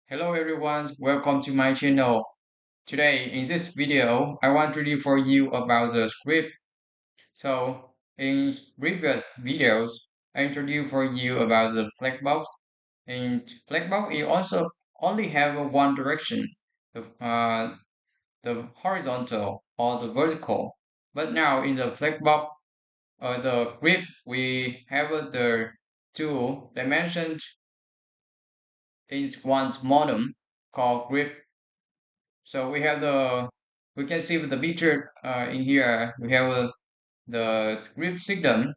Hello everyone, welcome to my channel. Today in this video, I want to review for you about the script. So in previous videos, I introduced for you about the flag box. In flag box, you also only have one direction, the horizontal or the vertical. But now in the flag box, the grid, we have the two dimensions in one model called grid. So we can see with the picture in here, we have the grid system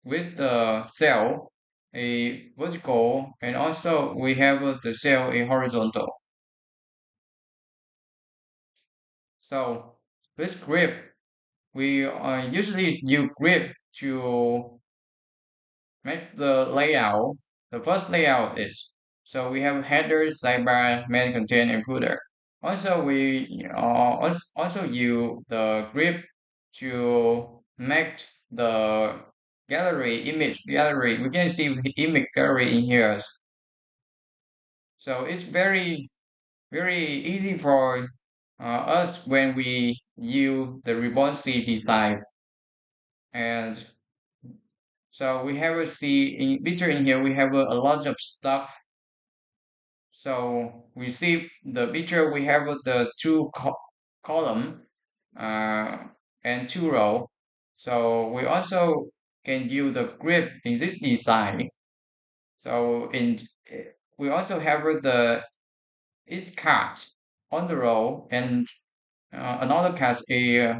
with the cell, a vertical, and also we have the cell a horizontal. So with grid, we usually use grid to make the layout. The first layout is so we have header, sidebar, main content, and footer. Also, we also use the grid to make the gallery image gallery. We can see the image gallery in here. So it's very easy for us when we use the responsive design. And so we have a see in picture in here. We have a lot of stuff. So we see the picture. We have the column uh, and two row. So we also can use the grid in this design. So in we also have the is card on the row and another card is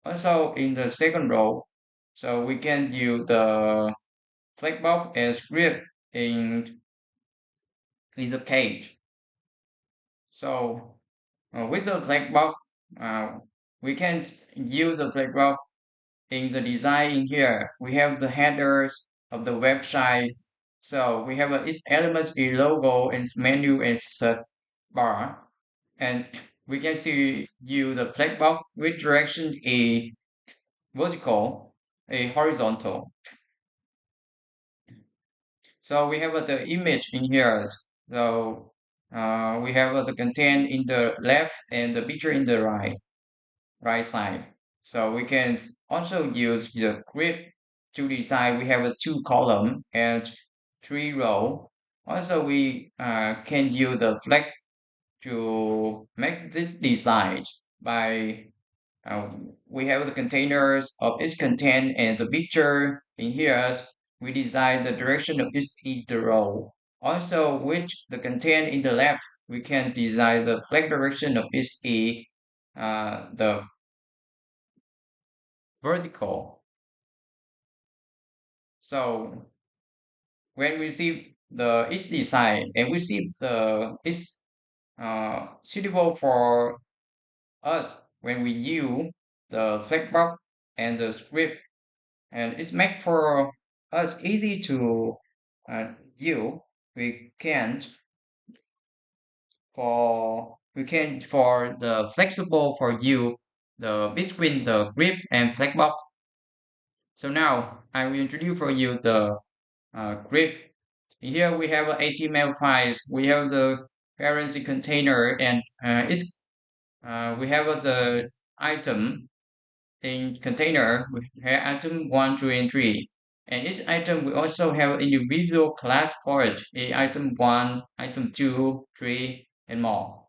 also in the second row. So we can use the flagbox as grid in the cage. So with the flagbox, uh, we can use the flagbox in the design in here. We have the headers of the website. So we have its elements, a logo, and menu and search bar. And we can see you the flagbox with direction a vertical, a horizontal. So we have the image in here. So we have the content in the left and the picture in the right side. So we can also use the grid to design. We have a two column and three row. Also, we can use the flex to make the design by we have the containers of each content and the picture in here. We design the direction of each row. Also, with the content in the left, we can design the flag direction of the vertical. So when we see the each design and we see the is suitable for us when we use the flag box and the script, and it's make for us easy to use. We can for the flexible for you the between the grip and flag box. So now I will introduce for you the grip. Here we have HTML files. We have the currency container, and we have the item in container. We have item one, two, and three. And each item we also have individual class for it. Item one, item two, three, and more.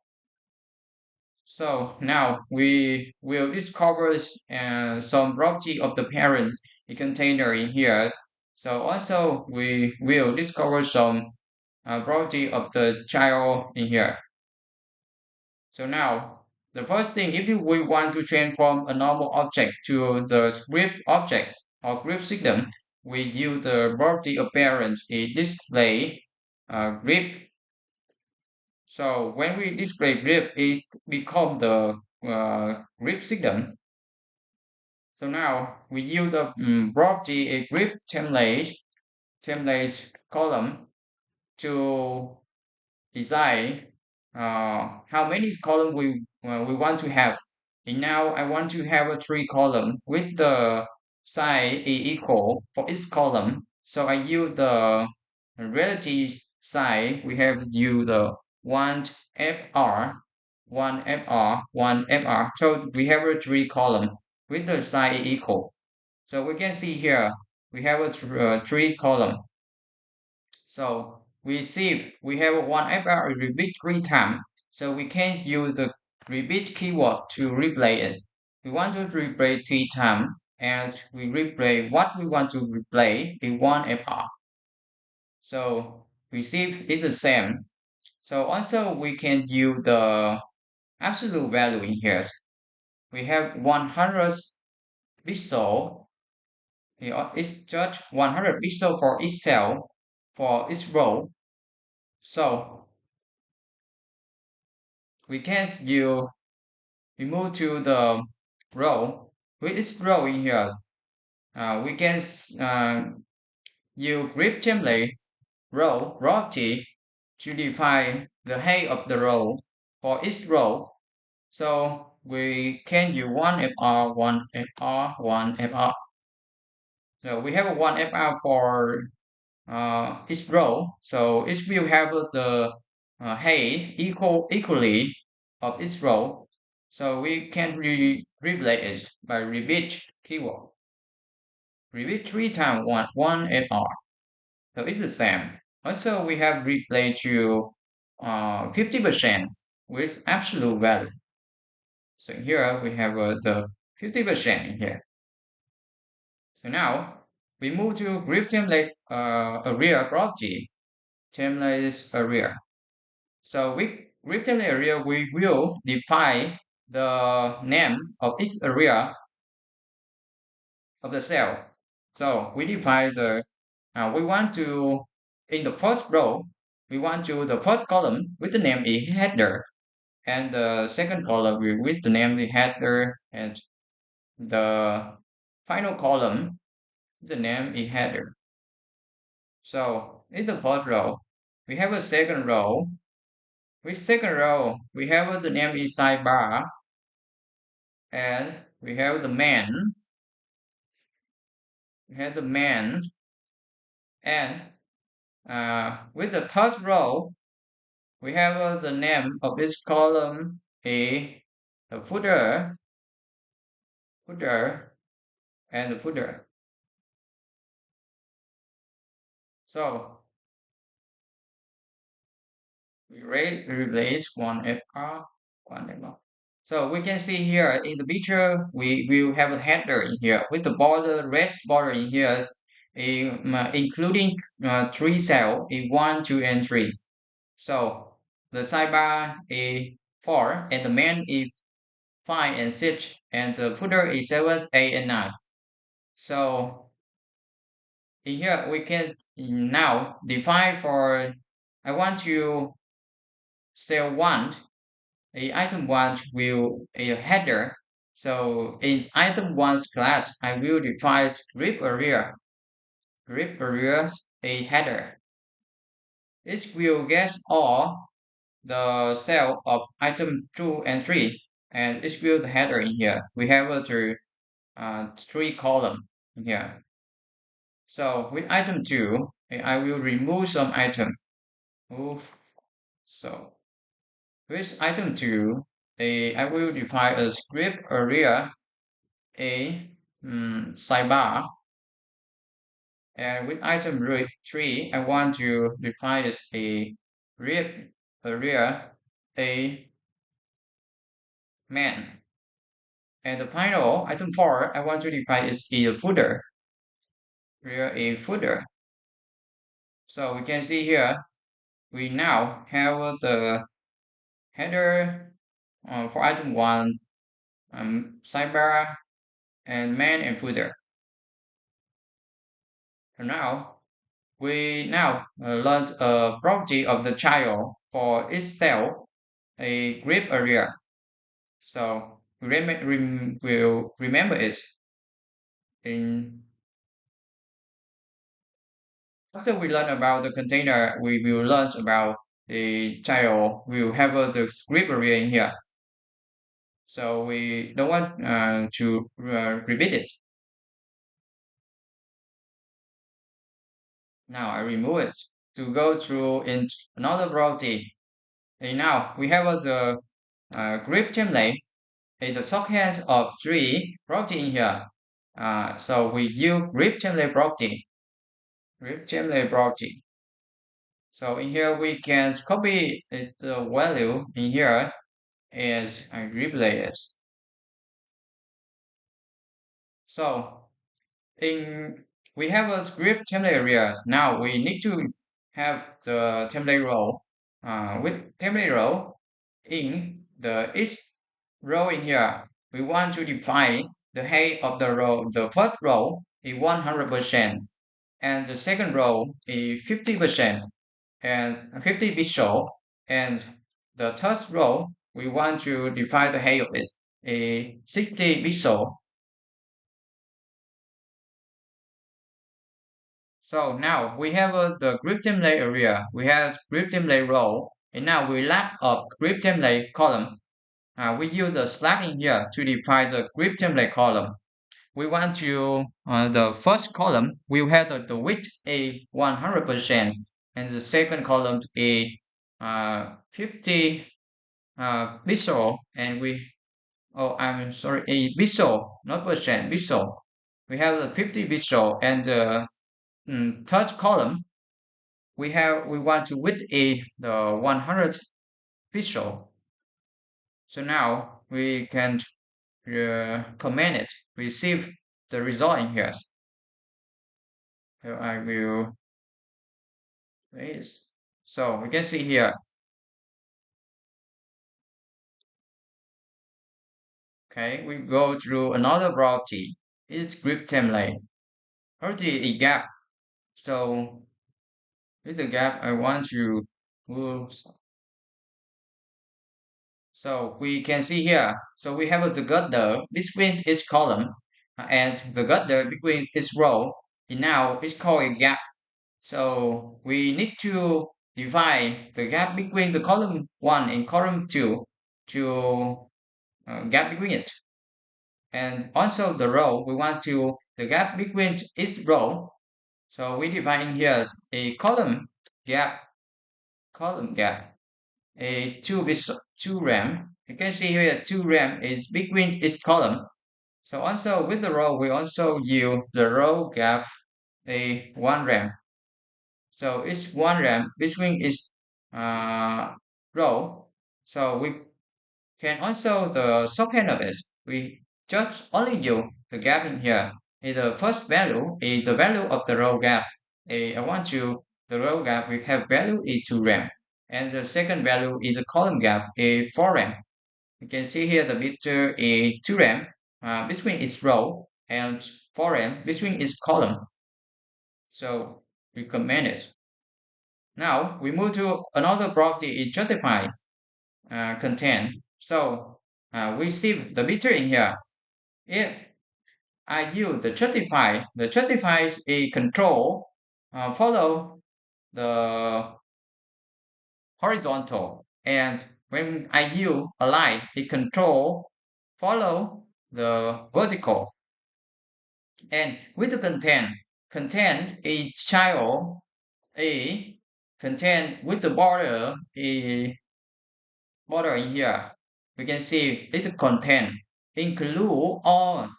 So now we will discover some property of the parents in container in here. So also we will discover some property of the child in here. So now the first thing, if we want to transform a normal object to the script object or script system, we use the property of parents in display grip. So when we display grip, it become the grip system. So now we use the property a grip template column to design how many column we want to have. And now I want to have a three column with the size equal for each column. So I use the relative size. We have use the one FR, one FR, one FR. So we have a three column with the size equal. So we can see here we have a three column. So we have one FR repeat three times. So we can use the repeat keyword to replay it. We want to replay three times, and we replay what we want to replay in one FR. So receive is the same. So also we can use the absolute value in here. We have 100 pixel. It's just 100 pixel for each cell for each row. So we can use we move to the row. With each row in here, we can use grid template row property to define the height of the row for each row. So we can use one FR, one FR, one FR. So we have a one FR for each row. So each will have the height equally of each row. So we can replace it by repeat keyword. Repeat three times one FR. So it's the same. Also, we have replay to 50% with absolute value. So here we have the 50% in here. So now we move to grid template area property. Template area. So with grid template area, we will define the name of each area of the cell. So we define we want to, in the first row, we want to the first column with the name is header, and the second column with the name is header, and the final column, the name is header. So in the first row, we have a second row. With second row, we have the name is sidebar, and we have the man. We have the man, and with the third row, we have the name of each column the footer, and the footer. So we replace one FR, one FR. So we can see here in the picture, we will have a header in here with the border, red border in here, including three cells, in 1, 2, and 3. So the sidebar is 4, and the main is 5 and 6, and the footer is 7, 8, and 9. So in here we can now define for I want to cell 1, a item 1 will a header. So in item 1's class, I will define grip areas a header. It will get all the cell of item 2 and 3, and it will the header in here. We have three column in here. So with item 2, I will remove some item. Move. So with item 2, I will define a script area, sidebar, and with item 3, I want to define as a grip area, a man. And the final item 4, I want to define is a footer, area a footer. So we can see here, we now have the header for item 1, sidebar, and man and footer. So now we learned a property of the child for each cell, a grip area. So we'll remember it in after we learn about the container, we will learn about the child. We'll have the grip area in here. So we don't want to repeat it. Now I remove it to go through in another property. And now we have the grip template is the shorthand of three property in here. So we use grip template property. Grip template property. So in here we can copy the value in here as grip layers. So in we have a script template area. Now we need to have the template row. With template row in the each row in here, we want to define the height of the row. The first row is 100%, and the second row is 50%, and 50 pixel, and the third row we want to define the height of it, a 60 pixel. So now we have the group template area. We have group template row, and now we lack of group template column. We use the slash in here to define the group template column. We want to the first column will have the width a 100%, and the second column a 50 pixel, and we I'm sorry, a pixel, not percent, pixel. We have the 50 pixel, and the third column we want to width a the 100 pixel. So now we can command it, receive the result in here. So I will place. So we can see here. Okay, we go through another property. It's group template. Property a gap. So with the gap, I want to move. So we can see here. So we have the gutter between each column and the gutter between each row. And now it's called a gap. So we need to divide the gap between the column 1 and column 2 to gap between it. And also the row, we want to the gap between each row. So we define here a column gap, a 2 rem. You can see here 2 rem is between each column. So also with the row, we also use the row gap a 1 rem. So it's 1 rem between each uh, row. So we can also the second of it. We just only use the gap in here. The first value is the value of the row gap. I want to the row gap we have value is 2 rem. And the second value is the column gap is 4 rem. You can see here the picture is 2 rem between its row and 4 rem between its column. So we comment it. Now we move to another property is justify content. So we see the picture in here. If I use the justify is a control follow the horizontal, and when I use align, it control follow the vertical. And with the content a child a content with the border in here. We can see its content include all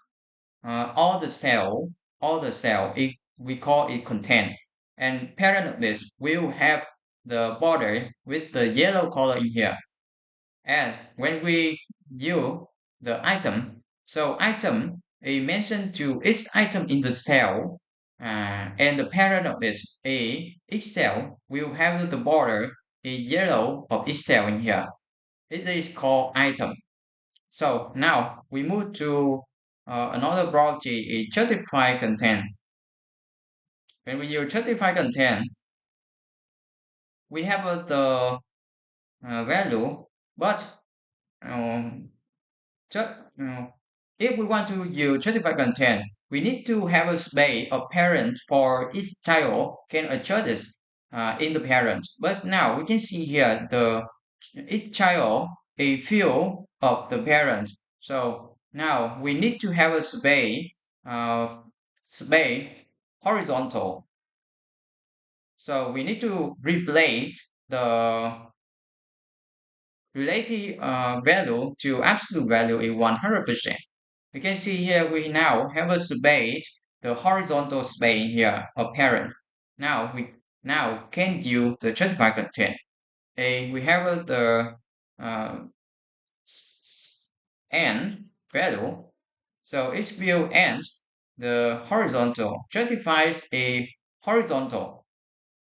the cell. We call it content, and parent of this will have the border with the yellow color in here. And when we use the item, so item is mentioned to each item in the cell, and the parent of it, each cell will have the border in yellow of each cell in here. It is called item. So now we move to another property is certified content. When we use certified content, we have the value, but um, Just, if we want to use certified content, we need to have a space of parent for each child can adjust this in the parent. But now we can see here the each child a field of the parent. So now we need to have a space horizontal. So we need to replace the relative value to absolute value is 100%. You can see here we now have a space, the horizontal space here apparent. Now we now can use the certified content. We have the uh, n value. So it will end the horizontal certifies a horizontal,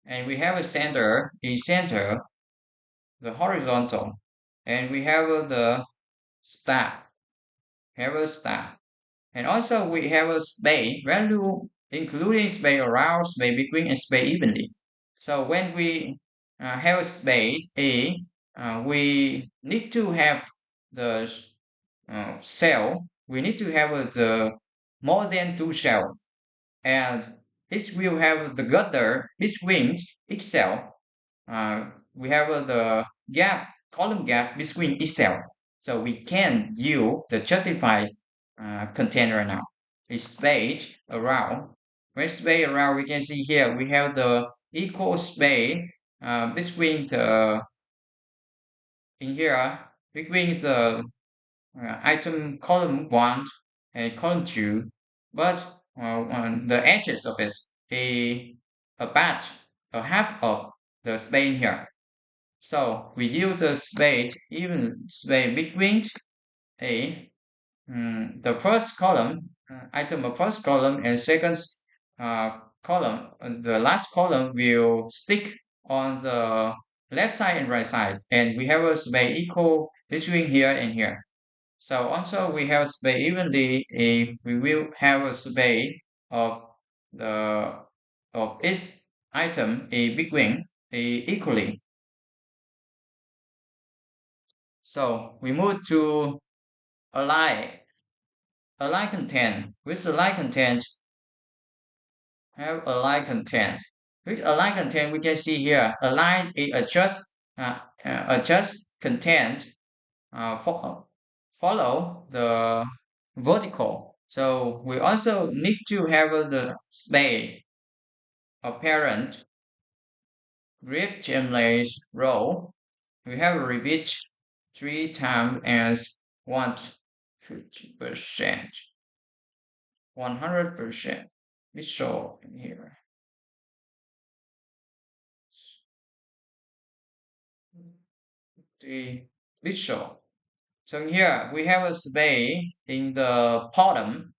and we have a center, the horizontal, and we have the stack, have a stack. And also we have a space value, including space around, space between, and space evenly. So when we have a space A, we need to have the cell. We need to have the more than two cell, and it will have the gutter between each cell. We have the gap, column gap between each cell. So we can use the certified container now. It's space around. When space around, we can see here we have the equal space between the in here between the item column one and column two, but on the edges of it, a batch, a half of the space here. So we use the space, even space between a the first column, item of first column and second column. The last column will stick on the left side and right side, and we have a space equal between here and here. So also we have space evenly. We will have a space of the of each item a between a equally. So we move to align align content. With align content, have align content. With align content, we can see here align it adjust content follow the vertical. So we also need to have the space apparent grip template row. We have a repeat 3 times as 150%, 100%. We show in here. We show. So here we have a space in the bottom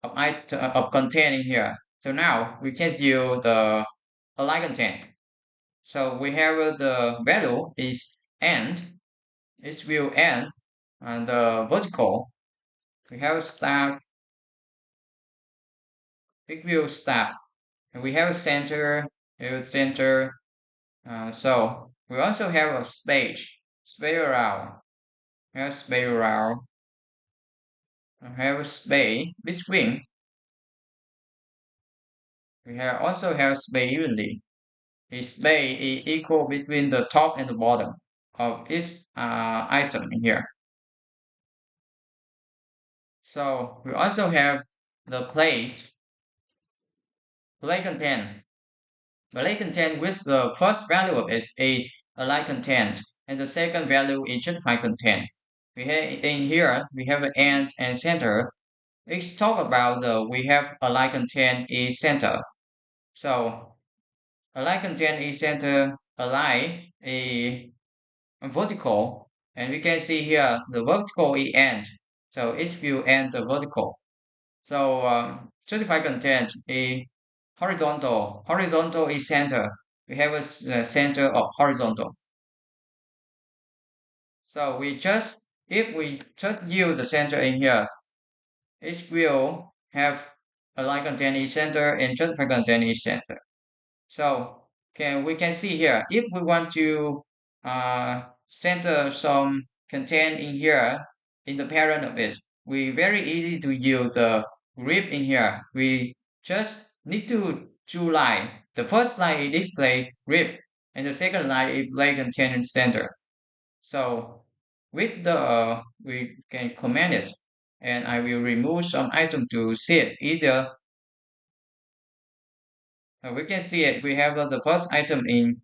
of of content in here. So now we can use the align content. So we have the value is end. It will end and the vertical. We have staff. It will staff. And we have a center. We have a center. So we also have a space around. We have space around. We have a space between. We have also have space evenly. A space is equal between the top and the bottom of each item in here. So we also have the play content. Play content with the first value of is 8 align content and the second value is justify content. We have in here we have an end and center. Let's talk about the we have align content is center. So align content is center align a vertical, and we can see here the vertical is end. So it will end the vertical. So certified content is horizontal. Horizontal is center. We have a center of horizontal. So we just if we just use the center in here, it will have a line content is center and certified content is center. So can we can see here if we want to center some content in here in the parent of it, we very easy to use the grip in here. We just need to two line. The first line is display grip, and the second line is play content in center. So with the we can command it, and I will remove some item to see it either. We can see it. We have the first item in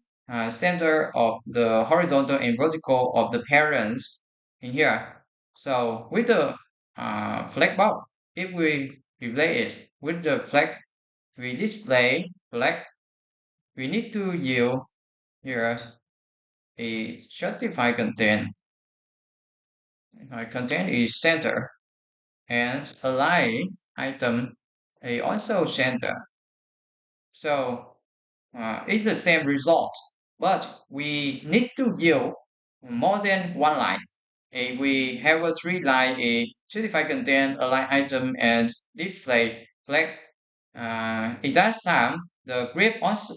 center of the horizontal and vertical of the parents in here. So with the flag box, if we replace it with the flag, we display flag. We need to use here a certified content. Content is center and align item a also center. So it's the same result, but we need to use more than one line. We have a three line, a certified content, align item, and display flag. In that time, the grip also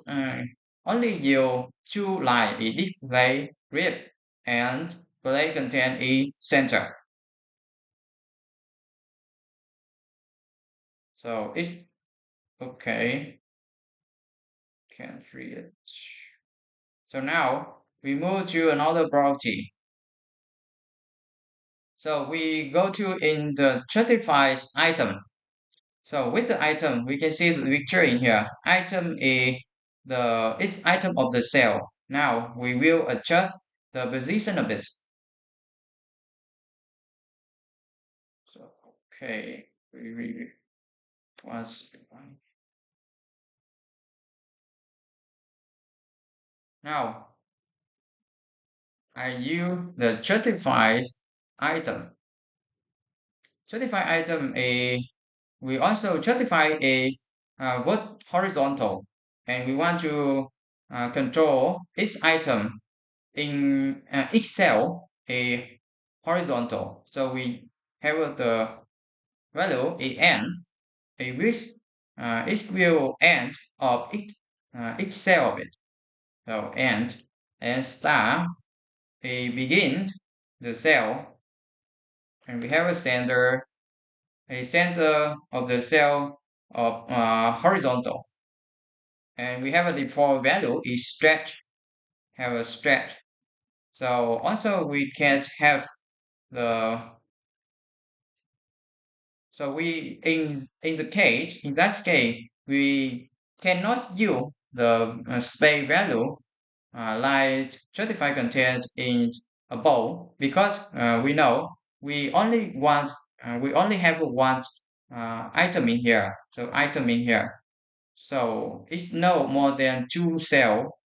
only use two line, a display grip and play content in center. So it's okay. Can't read it. So now we move to another property. So we go to in the certified item. So with the item, we can see the picture in here. Item A, the is item of the cell. Now we will adjust the position of this. So okay, we once now I use the certified item. Certified item A, we also certify a horizontal, and we want to control each item in each cell a horizontal. So we have the value a n, a which each will end of each cell of it. So end and star a begin the cell, and we have a center of the cell of horizontal, and we have a default value is stretch, have a stretch. So also we can have the so we in that case we cannot use the space value like certified content in above, because we know we only have one item in here. So item in here. So it's no more than two cell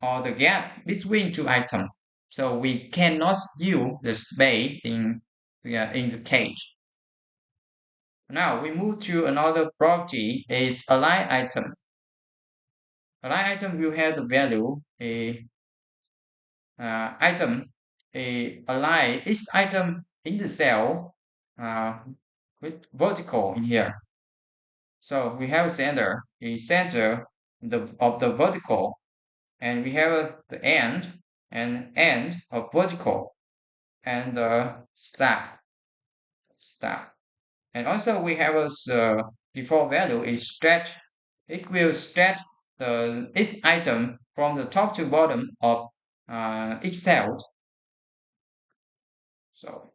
or the gap between two items. So we cannot use the space in the cage. Now we move to another property is align item. Align item will have the value a item a align each item in the cell uh, with vertical in here. So we have a center of the vertical, and we have the end and end of vertical and the stack. And also we have a default value is stretch. It will stretch the each item from the top to bottom of each cell. So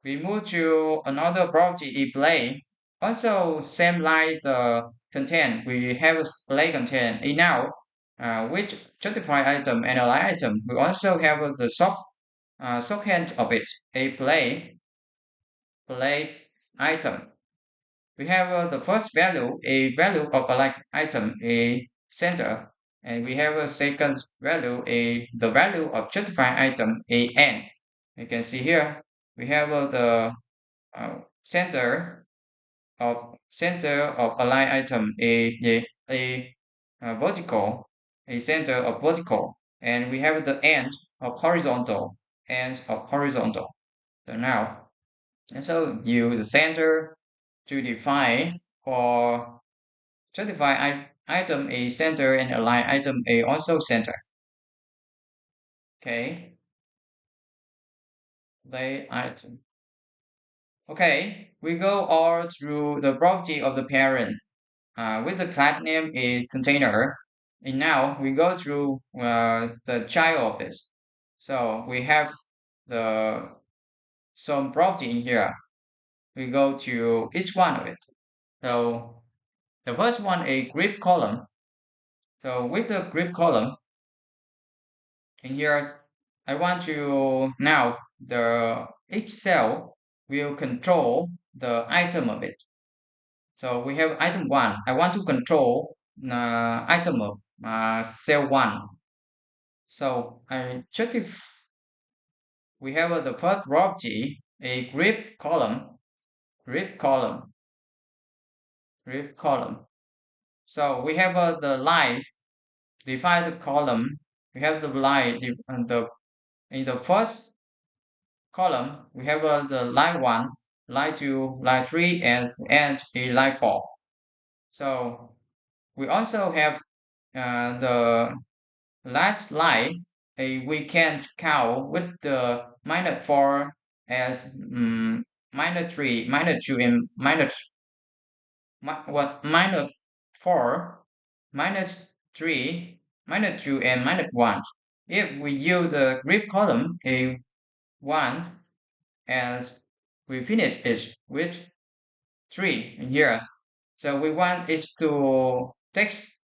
we move to another property play. Also same like the content, we have play content. And now which certified item and align item, we also have the shorthand of it, a play item. We have the first value, a value of a like item, a center, and we have a second value, a the value of certified item, a n. You can see here we have the center of align item, a vertical, a center of vertical, and we have the end of horizontal, end of horizontal. So now, and so use the center to define for certify item a center and align item a also center. Okay, lay item. Okay, we go all through the property of the parent with the class name is container. And now we go through the child of this. So we have the some property in here. We go to each one of it. So the first one a grid column. So with the grid column in here, I want to now the each cell will control the item of it. So we have item one. I want to control item of cell one. So I check if we have the first property, a grid column, grid column. So we have the line, define the column. We have the line, the in the first column, we have the line one, line two, line three, and a line four. So we also have the last line. We can count with the minus four as minus three, minus two, and minus four, minus three, minus two, and minus one. If we use the grid column a one and we finish it with three in here. So we want it to text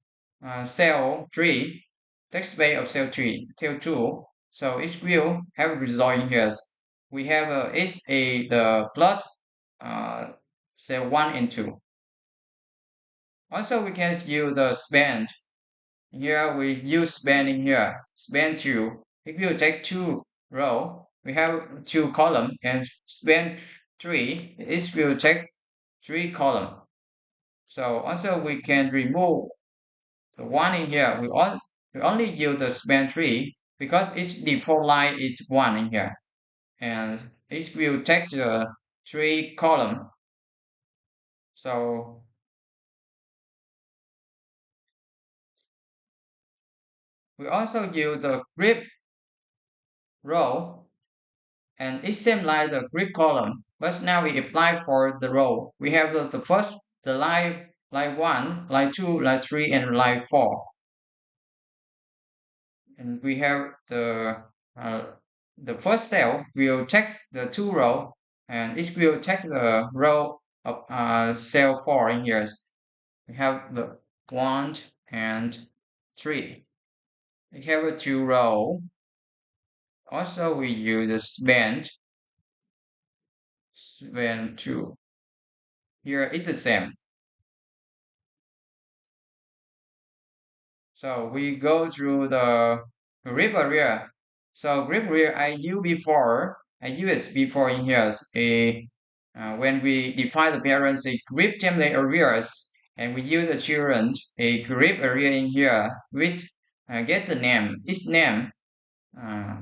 cell three, text space of cell three, cell two. So it will have a result in here. We have it's a the plus uh, cell one and two. Also, we can use the span. Here we use span in here. Span two. If you take two row, we have two column and span three. It will take three column. So also we can remove the one in here. We only use the span three because its default line is one in here, and it will take the three column. So we also use the grid row, and it seems like the grid column. But now we apply for the row. We have the first the line one, line two, line three, and line four. And we have uh, the first cell will take the two row, and it will take the row of cell four in here. We have the one and three. We have a two row. Also, we use the span two. Here it's the same. So we go through the grip area. So grip area I used before in here when we define the parents a grip template areas and we use the children a grip area in here which get the name each name uh,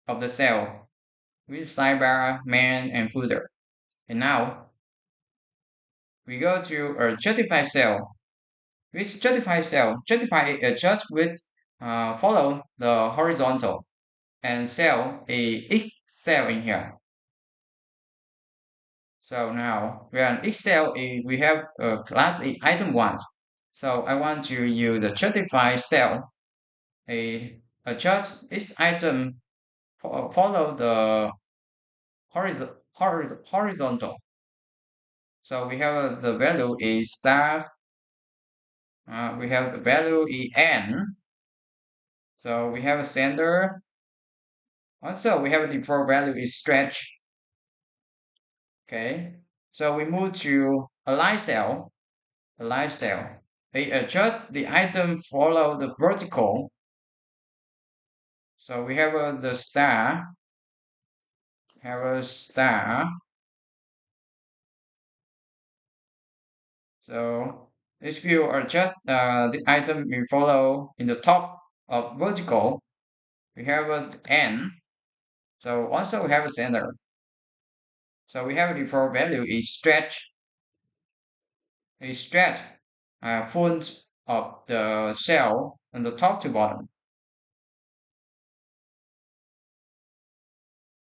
of the cell with sidebar, man, and footer. And now we go to a certified cell. With certified cell, certify a chart with follow the horizontal and cell a each cell in here. So now we are in Excel, we have class a item one. So I want to use the certified cell, a chart each item follow the horizontal. So we have the value is staff. We have the value is n. So we have a sender. Also, we have a default value is stretch. Okay. So we move to align cell. Align cell. We adjust the item follow the vertical. So we have the star. Have a star. So if you adjust the item we follow in the top of vertical, we have a n. So also we have a center. So we have a default value is stretch. A stretch font of the cell on the top to bottom.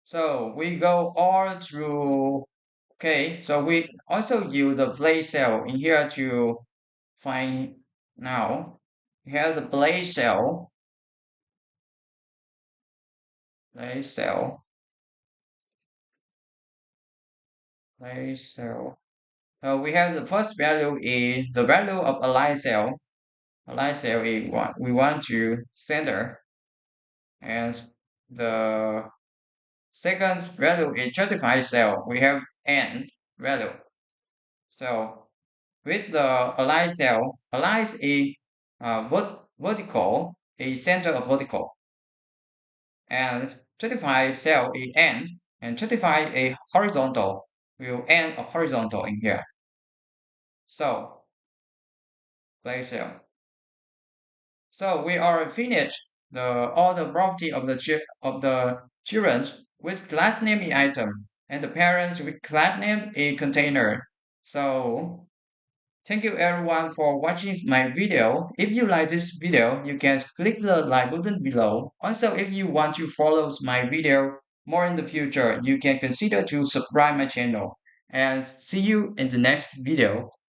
So we go all through. Okay, so we also use the place cell in here to find now. We have the place cell, place cell. We have the first value is the value of align cell. align cell we want to center, and the second value is certified cell. We have n value. So with the align cell, align a vertical, a center of vertical, and certify cell is n, and certify a horizontal will n a horizontal in here. So place cell. So we are finished all the property of the children with class name in item and the parents with class name in container. So thank you everyone for watching my video. If you like this video, you can click the like button below. Also, if you want to follow my video more in the future, you can consider to subscribe my channel. And see you in the next video.